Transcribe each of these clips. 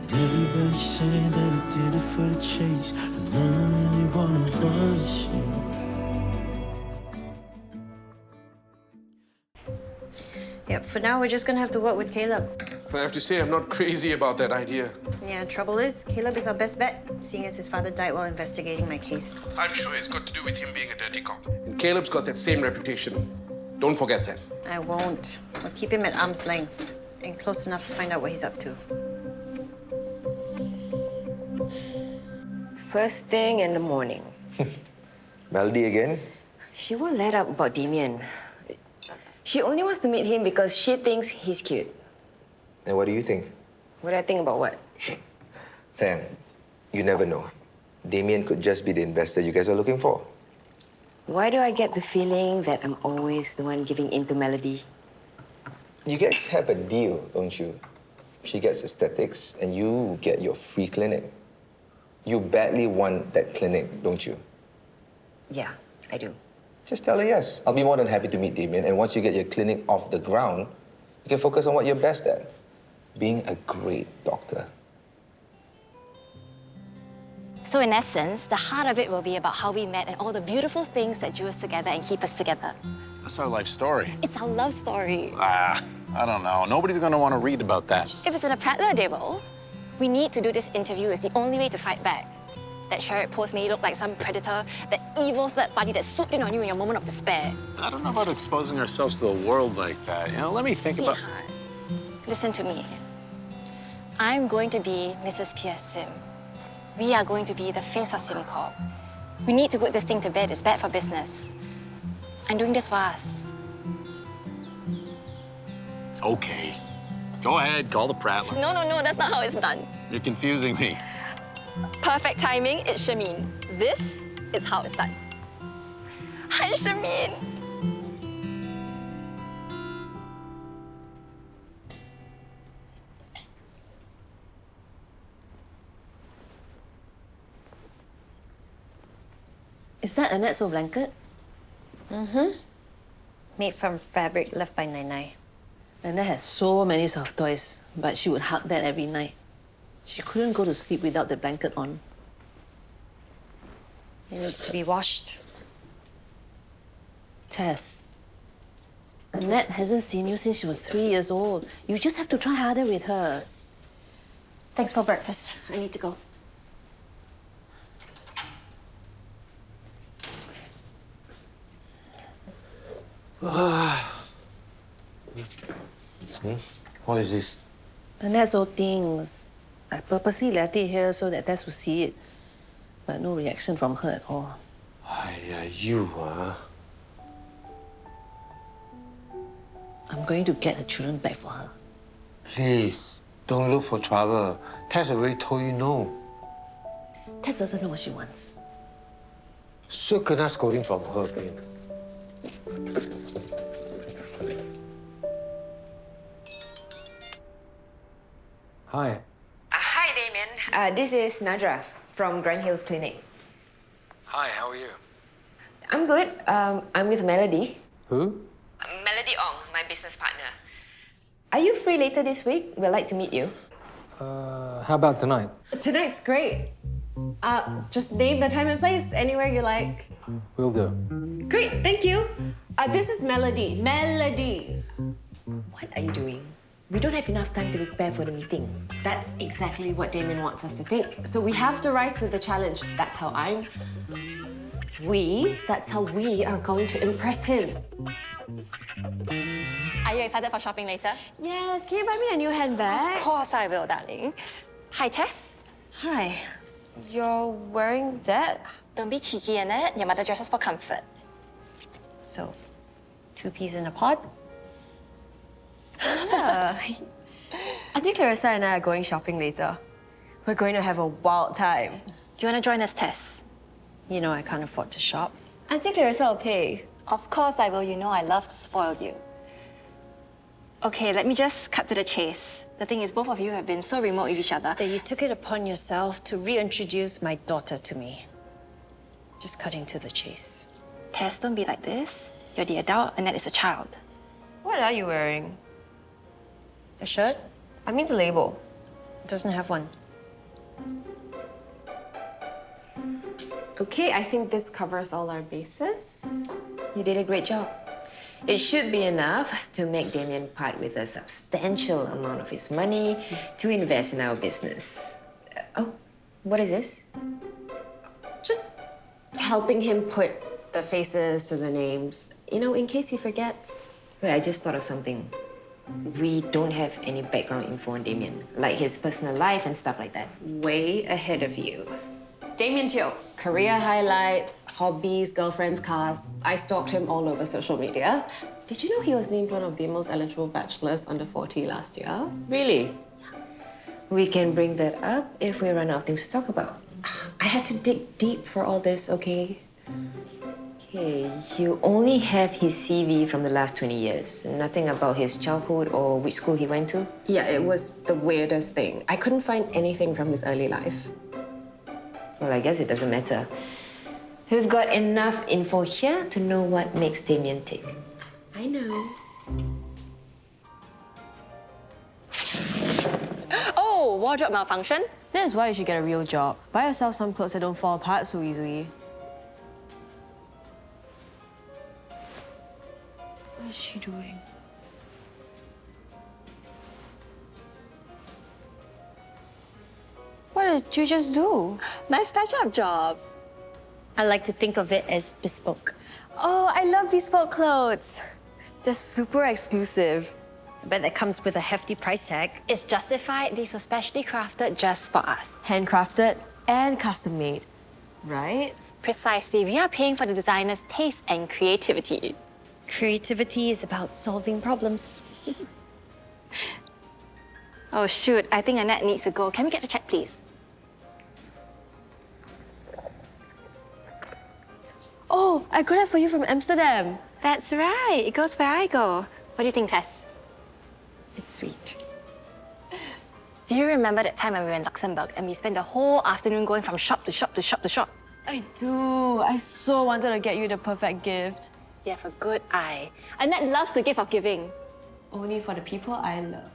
And everybody's saying that I did it for the chase, but no one really wanna rush you. Yep, for now we're just gonna have to work with Caleb. I have to say, I'm not crazy about that idea. Yeah, trouble is, Caleb is our best bet, seeing as his father died while investigating my case. I'm sure it's got to do with him being a dirty cop. And Caleb's got that same reputation. Don't forget that. I won't. I'll keep him at arm's length and close enough to find out what he's up to. First thing in the morning. Melody again? She won't let up about Damian. She only wants to meet him because she thinks he's cute. And what do you think? What do I think about what? Sam, you never know. Damian could just be the investor you guys are looking for. Why do I get the feeling that I'm always the one giving in to Melody? You guys have a deal, don't you? She gets aesthetics and you get your free clinic. You badly want that clinic, don't you? Yeah, I do. Just tell her yes. I'll be more than happy to meet Damian. And once you get your clinic off the ground, you can focus on what you're best at. Being a great doctor. So in essence, the heart of it will be about how we met and all the beautiful things that drew us together and keep us together. That's our life story. It's our love story. I don't know. Nobody's gonna want to read about that. If it's in a Prattler, they will. We need to do this interview. It's the only way to fight back. That Sherrod post made you look like some predator, that evil third party that swooped in on you in your moment of despair. I don't know about exposing ourselves to the world like that. You know, let me think about... Sweetheart, listen to me. I'm going to be Mrs. Pierce Sim. We are going to be the face of SimCorp. We need to put this thing to bed. It's bad for business. I'm doing this for us. Okay. Go ahead, call the Prattler. No, that's not how it's done. You're confusing me. Perfect timing, it's Shamin. This is how it's done. Hi, Shamin. Is that Annette's old blanket? Mm-hmm. Made from fabric left by Nai. Annette has so many soft toys, but she would hug that every night. She couldn't go to sleep without the blanket on. It needs to be washed. Tess, Annette hasn't seen you since she was 3 years old. You just have to try harder with her. Thanks for breakfast. I need to go. What is this? Annette's old things. I purposely left it here so that Tess would see it. But no reaction from her at all. You, I'm going to get her children back for her. Please, don't look for trouble. Tess already told you no. Tess doesn't know what she wants. So kena scolding from her, babe. Hi. Hi, Damian. This is Nadrah from Grand Hills Clinic. Hi, how are you? I'm good. I'm with Melody. Who? Melody Ong, my business partner. Are you free later this week? We'd like to meet you. How about tonight? Tonight's great. Just name the time and place anywhere you like. Will do. Great, thank you. This is Melody. Melody. What are you doing? We don't have enough time to prepare for the meeting. That's exactly what Damian wants us to think. So we have to rise to the challenge. That's how that's how we are going to impress him. Are you excited for shopping later? Yes, can you buy me a new handbag? Of course I will, darling. Hi, Tess. Hi. You're wearing that? Don't be cheeky, Annette. Your mother dresses for comfort. So, 2 peas in a pod? Yeah. Auntie Clarissa and I are going shopping later. We're going to have a wild time. Do you want to join us, Tess? You know I can't afford to shop. Auntie Clarissa will pay. Of course I will. You know I love to spoil you. Okay, let me just cut to the chase. The thing is, both of you have been so remote with each other. That you took it upon yourself to reintroduce my daughter to me. Just cutting to the chase. Tess, don't be like this. You're the adult, Annette is the child. What are you wearing? A shirt? I mean the label. Doesn't have one. Okay, I think this covers all our bases. You did a great job. It should be enough to make Damian part with a substantial amount of his money to invest in our business. Oh, what is this? Just helping him put the faces to the names, you know, in case he forgets. Wait, I just thought of something. We don't have any background info on Damian, like his personal life and stuff like that. Way ahead of you. Damian Teo, career highlights, hobbies, girlfriends, cars. I stalked him all over social media. Did you know he was named one of the most eligible bachelors under 40 last year? Really? We can bring that up if we run out of things to talk about. I had to dig deep for all this, okay? Okay, you only have his CV from the last 20 years. Nothing about his childhood or which school he went to? Yeah, it was the weirdest thing. I couldn't find anything from his early life. Well, I guess it doesn't matter. We've got enough info here to know what makes Damian tick. I know. Oh, wardrobe malfunction? This is why you should get a real job. Buy yourself some clothes that don't fall apart so easily. What is she doing? What did you just do? Nice patch-up job. I like to think of it as bespoke. Oh, I love bespoke clothes. They're super exclusive. I bet that comes with a hefty price tag. It's justified. These were specially crafted just for us. Handcrafted and custom made, right? Precisely. We are paying for the designer's taste and creativity. Creativity is about solving problems. Oh, shoot. I think Annette needs to go. Can we get the check, please? Oh, I got it for you from Amsterdam. That's right. It goes where I go. What do you think, Tess? It's sweet. Do you remember that time when we were in Luxembourg and we spent the whole afternoon going from shop to shop to shop to shop? I do. I so wanted to get you the perfect gift. You have a good eye. Annette loves the gift of giving. Only for the people I love.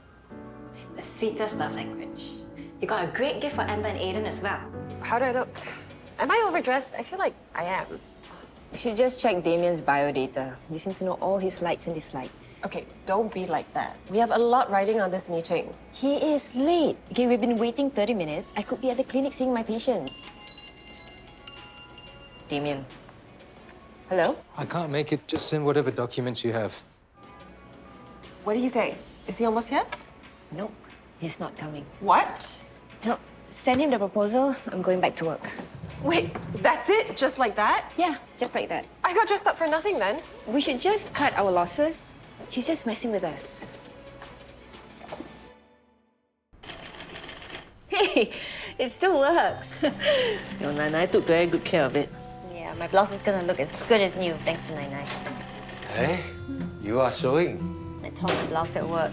The sweetest love language. You got a great gift for Amber and Aiden as well. How do I look? Am I overdressed? I feel like I am. You should just check Damian's biodata. You seem to know all his likes and dislikes. Okay, don't be like that. We have a lot riding on this meeting. He is late. Okay, we've been waiting 30 minutes. I could be at the clinic seeing my patients. Damian. Hello? I can't make it. Just send whatever documents you have. What did he say? Is he almost here? Nope, he's not coming. What? No, send him the proposal. I'm going back to work. Wait, that's it? Just like that? Yeah, just like that. I got dressed up for nothing then. We should just cut our losses. He's just messing with us. Hey, it still works. Your Nai took very good care of it. Yeah, my blouse is gonna look as good as new thanks to Nai. Hey, you are showing. I tore my blouse at work.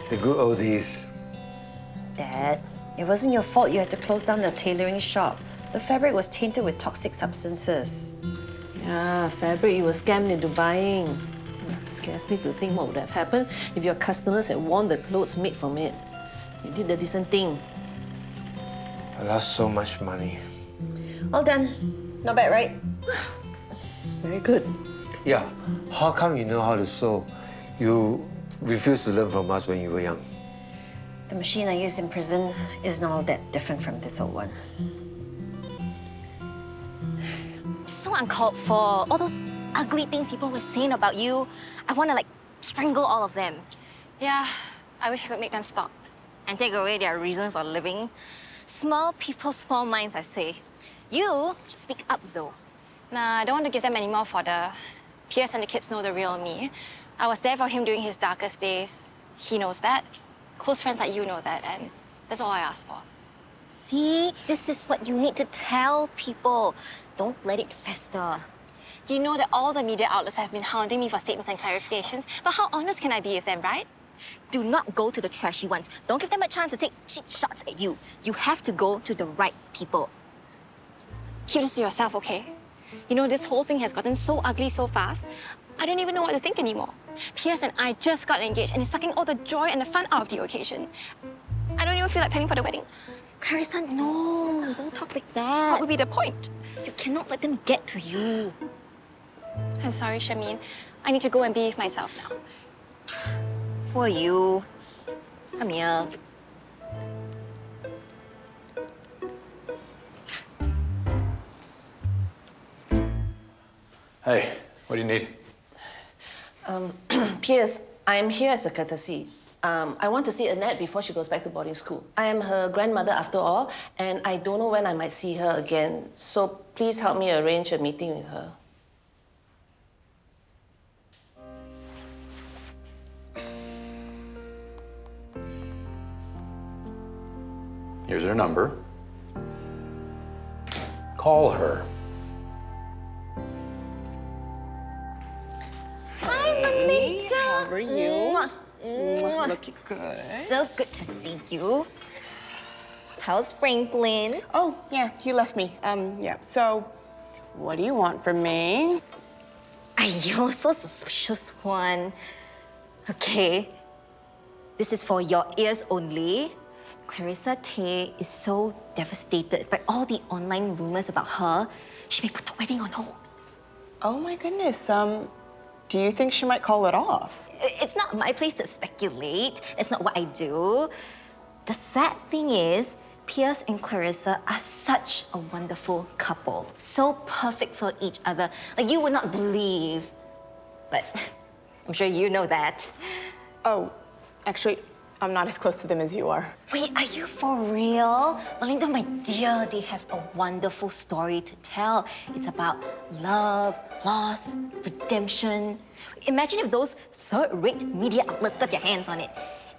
The good old days. Dad, it wasn't your fault you had to close down the tailoring shop. The fabric was tainted with toxic substances. Yeah, fabric you were scammed into buying. It scares me to think what would have happened if your customers had worn the clothes made from it. You did the decent thing. I lost so much money. All done. Not bad, right? Very good. Yeah, how come you know how to sew? You refused to learn from us when you were young. The machine I used in prison isn't all that different from this old one. So uncalled for. All those ugly things people were saying about you. I want to, like, strangle all of them. Yeah, I wish I could make them stop. And take away their reason for living. Small people, small minds, I say. You should speak up, though. Nah, I don't want to give them any more fodder. Pierce and the kids know the real me. I was there for him during his darkest days. He knows that. Close friends like you know that, and that's all I ask for. See? This is what you need to tell people. Don't let it fester. Do you know that all the media outlets have been hounding me for statements and clarifications? But how honest can I be with them, right? Do not go to the trashy ones. Don't give them a chance to take cheap shots at you. You have to go to the right people. Keep this to yourself, okay? You know, this whole thing has gotten so ugly so fast. I don't even know what to think anymore. Pierce and I just got engaged and it's sucking all the joy and the fun out of the occasion. I don't even feel like planning for the wedding. Clarissa, no, don't talk like that. What would be the point? You cannot let them get to you. I'm sorry, Shamin. I need to go and be myself now. Who are you? Come here. Hey, what do you need? Pierce, I'm here as a courtesy. I want to see Annette before she goes back to boarding school. I am her grandmother after all, and I don't know when I might see her again. So please help me arrange a meeting with her. Here's her number. Call her. Hi, Mamita. How are you? Looking good. So good to see you. How's Franklin? Oh, yeah, he left me. Yeah, so what do you want from me? You're so suspicious one. Okay, this is for your ears only. Clarissa Tay is so devastated by all the online rumors about her, she may put the wedding on hold. Oh my goodness, do you think she might call it off? It's not my place to speculate. That's not what I do. The sad thing is, Pierce and Clarissa are such a wonderful couple. So perfect for each other. Like, you would not believe. But I'm sure you know that. Oh, actually, I'm not as close to them as you are. Wait, are you for real? Wellington, my dear, they have a wonderful story to tell. It's about love, loss, redemption. Imagine if those third-rate media outlets got their hands on it.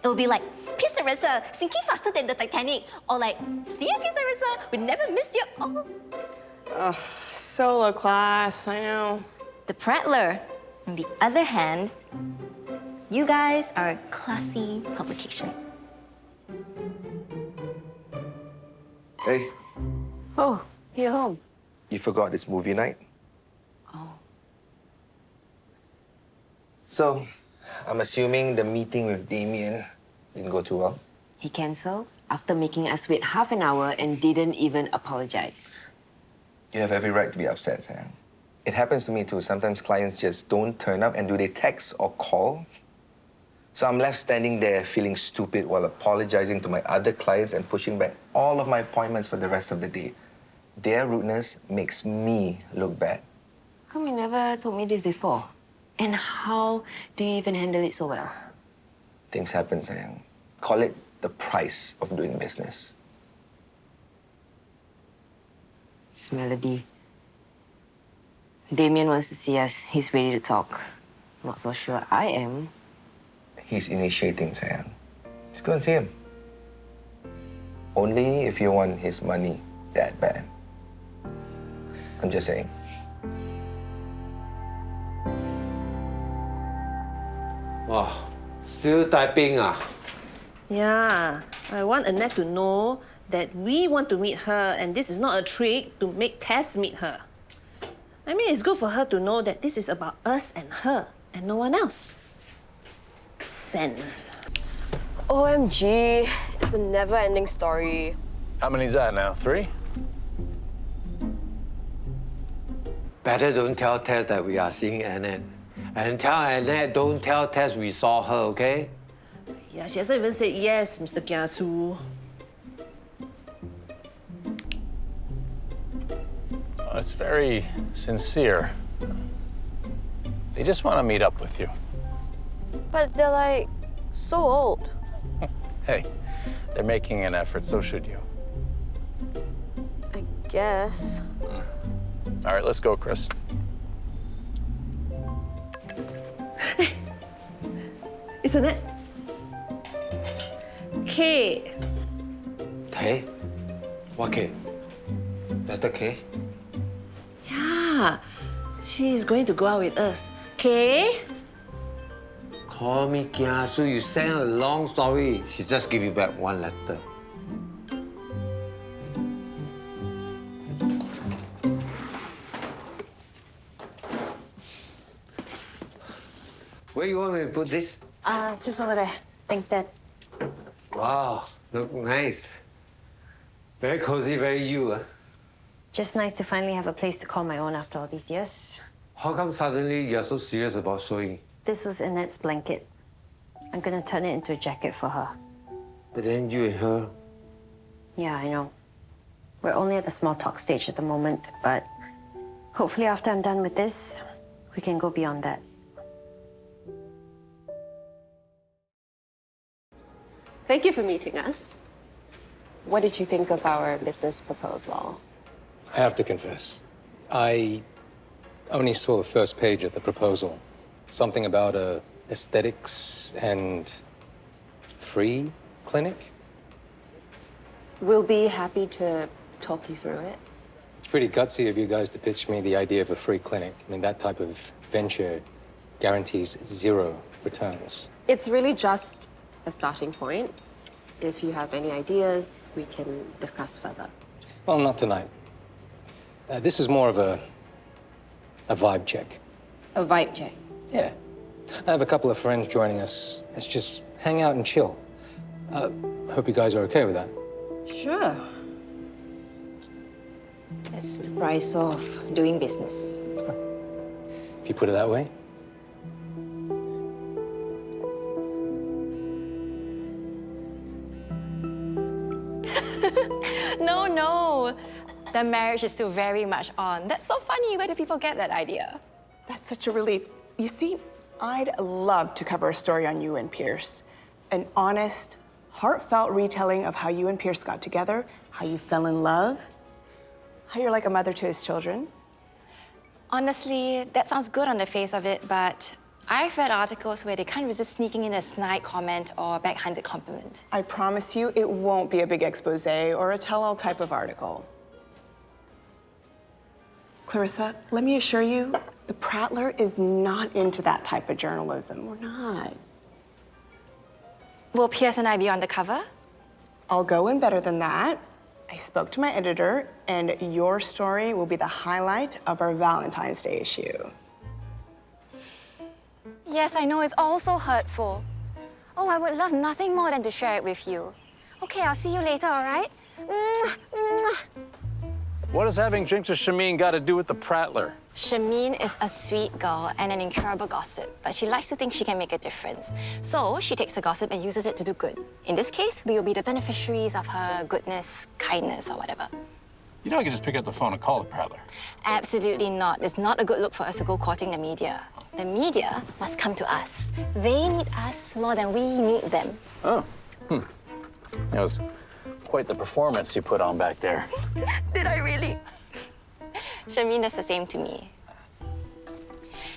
It would be like, Pierce and Clarissa sinking faster than the Titanic. Or like, see you, Pierce and Clarissa, we never missed you. Oh. Ugh, solo class, I know. The Prattler, on the other hand, you guys are a classy publication. Hey, Oh, you're home. you forgot this movie night? Oh. So, I'm assuming the meeting with Damian didn't go too well. He cancelled after making us wait half an hour and didn't even apologize. You have every right to be upset, Sam. It happens to me too. Sometimes clients just don't turn up, and do they text or call? So I'm left standing there feeling stupid while apologizing to my other clients and pushing back all of my appointments for the rest of the day. Their rudeness makes me look bad. How come you never told me this before? And how do you even handle it so well? Things happen, Sayang. Call it the price of doing business. It's Melody. Damian wants to see us. He's ready to talk. Not so sure I am. He's initiating, Sayang. Let's go and see him. Only if you want his money that bad. I'm just saying. Wow, still typing ah? Yeah, I want Annette to know that we want to meet her and this is not a trick to make Tess meet her. I mean, it's good for her to know that this is about us and her and no one else. Send. OMG, it's a never-ending story. How many's that now? 3? Better don't tell Tess that we are seeing Annette. And tell Annette, don't tell Tess we saw her, okay? Yeah, she hasn't even said yes, Mr. Kiasu. Oh, it's very sincere. They just want to meet up with you. But they're like so old. Hey, they're making an effort, so should you. I guess. All right, let's go, Chris. It's Annette. K. K? What K? Letter K? Yeah, she's going to go out with us. K? Call me Kiasu, you send her a long story. She just give you back one letter. Where you want me to put this? Just over there. Thanks, Dad. Wow, look nice. Very cozy, very you. Just nice to finally have a place to call my own after all these years. How come suddenly you're so serious about sewing? This was Annette's blanket. I'm gonna turn it into a jacket for her. But then you and her. Yeah, I know. We're only at the small talk stage at the moment, but hopefully after I'm done with this, we can go beyond that. Thank you for meeting us. What did you think of our business proposal? I have to confess, I only saw the first page of the proposal. Something about aesthetics and free clinic. We'll be happy to talk you through it. It's pretty gutsy of you guys to pitch me the idea of a free clinic. I mean, that type of venture guarantees 0 returns. It's really just a starting point. If you have any ideas, we can discuss further. Well, not tonight. This is more of a vibe check. A vibe check? Yeah. I have a couple of friends joining us. Let's just hang out and chill. Hope you guys are okay with that. Sure. That's the price of doing business. If you put it that way. No. The marriage is still very much on. That's so funny. Where do people get that idea? That's such a relief. You see, I'd love to cover a story on you and Pierce. An honest, heartfelt retelling of how you and Pierce got together, how you fell in love, how you're like a mother to his children. Honestly, that sounds good on the face of it, but I've read articles where they can't resist sneaking in a snide comment or a backhanded compliment. I promise you, it won't be a big expose or a tell-all type of article. Clarissa, let me assure you, the Prattler is not into that type of journalism. We're not. Will Pierce and I be on the cover? I'll go in better than that. I spoke to my editor, and your story will be the highlight of our Valentine's Day issue. Yes, I know, it's all so hurtful. Oh, I would love nothing more than to share it with you. Okay, I'll see you later, all right? Mwah, mwah. What does having drinks with Shameen got to do with the Prattler? Shameen is a sweet girl and an incurable gossip, but she likes to think she can make a difference. So she takes the gossip and uses it to do good. In this case, we will be the beneficiaries of her goodness, kindness, or whatever. You know I can just pick up the phone and call the Prattler. Absolutely not. It's not a good look for us to go courting the media. The media must come to us. They need us more than we need them. Oh, That was quite the performance you put on back there. Did I really? Shameen does the same to me.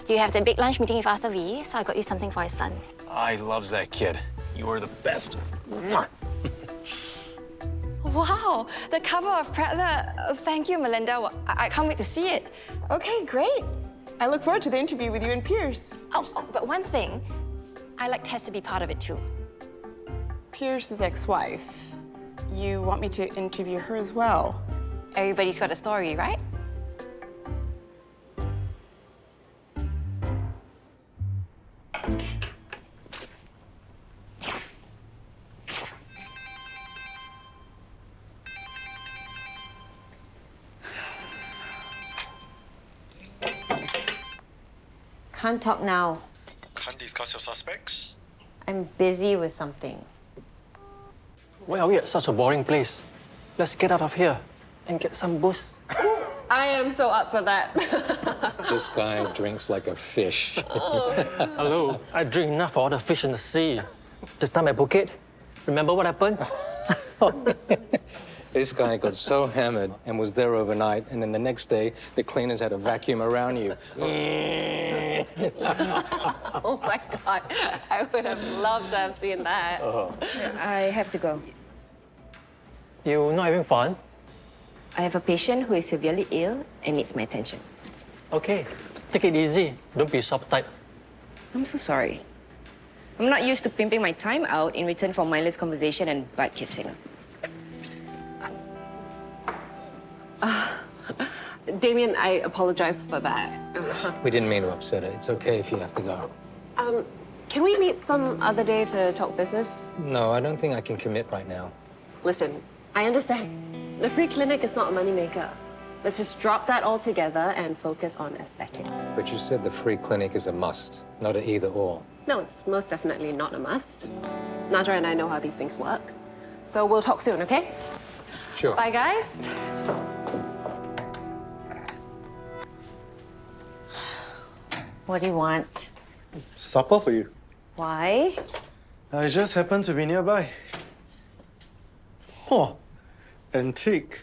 You have the big lunch meeting with Arthur V, so I got you something for his son. I loves that kid. You are the best. Mwah. Wow, the cover of Prattler. Thank you, Melinda. I can't wait to see it. Okay, great. I look forward to the interview with you and Pierce. Oh, but one thing, I like Tess to be part of it too. Pierce's ex-wife. You want me to interview her as well? Everybody's got a story, right? Can't talk now. Can't discuss your suspects? I'm busy with something. Why are we at such a boring place? Let's get out of here and get some booze. I am so up for that. This guy drinks like a fish. Hello, I drink enough for all the fish in the sea. The time at Phuket, remember what happened? This guy got so hammered and was there overnight, and then the next day, the cleaners had a vacuum around you. Oh my God, I would have loved to have seen that. I have to go. You not having fun? I have a patient who is severely ill and needs my attention. Okay, take it easy. Don't be soft type. I'm so sorry. I'm not used to pimping my time out in return for mindless conversation and butt kissing. Damian, I apologize for that. We didn't mean to upset her. It's okay if you have to go. Can we meet some other day to talk business? No, I don't think I can commit right now. Listen, I understand. The free clinic is not a moneymaker. Let's just drop that altogether and focus on aesthetics. But you said the free clinic is a must, not an either-or. No, it's most definitely not a must. Nadrah and I know how these things work. So we'll talk soon, okay? Sure. Bye, guys. What do you want? Supper for you. Why? I just happened to be nearby. Oh, antique.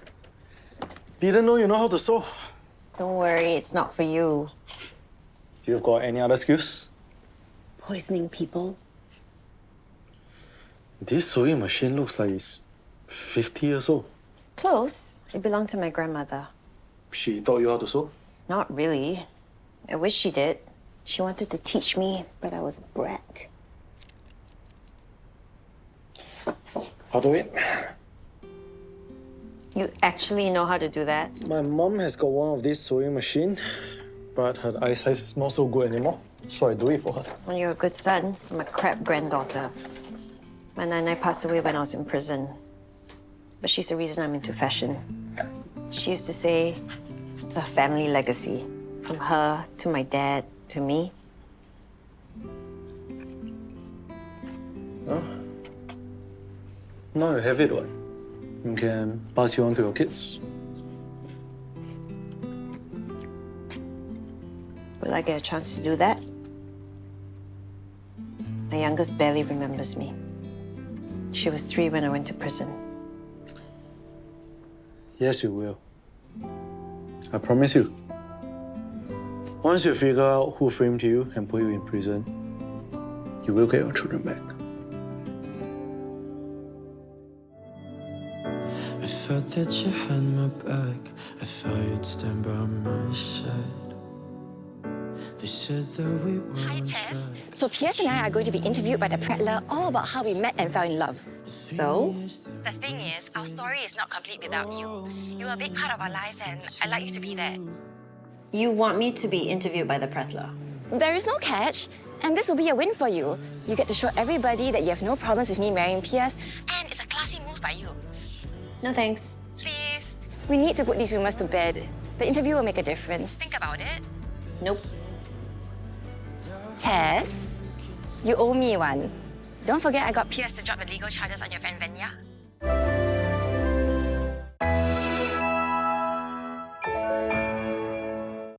Didn't know you know how to sew. Don't worry, it's not for you. You've got any other skills? Poisoning people. This sewing machine looks like it's 50 years old. Close. It belonged to my grandmother. She taught you how to sew? Not really. I wish she did. She wanted to teach me, but I was a brat. How do it? You actually know how to do that? My mom has got one of these sewing machines, but her eyesight's not so good anymore, so I do it for her. Well, you're a good son. I'm a crap granddaughter. My nana passed away when I was in prison. But she's the reason I'm into fashion. She used to say it's a family legacy. From her, to my dad, to me. Oh. Now you have it, what? You can pass it on to your kids. Will I get a chance to do that? My youngest barely remembers me. She was 3 when I went to prison. Yes, you will. I promise you. Once you figure out who framed you and put you in prison, you will get your children back. I felt that you had my back. I thought you'd stand by my side. They said that we were. Hi, Tess. So Pierce and I are going to be interviewed by the Prattler all about how we met and fell in love. So? The thing is, our story is not complete without you. You're a big part of our lives and I'd like you to be there. You want me to be interviewed by the Prattler? There is no catch. And this will be a win for you. You get to show everybody that you have no problems with me marrying Pierce, and it's a classy move by you. No thanks. Please. We need to put these rumors to bed. The interview will make a difference. Think about it. Nope. Tess, you owe me one. Don't forget I got Pierce to drop the legal charges on your friend Venya.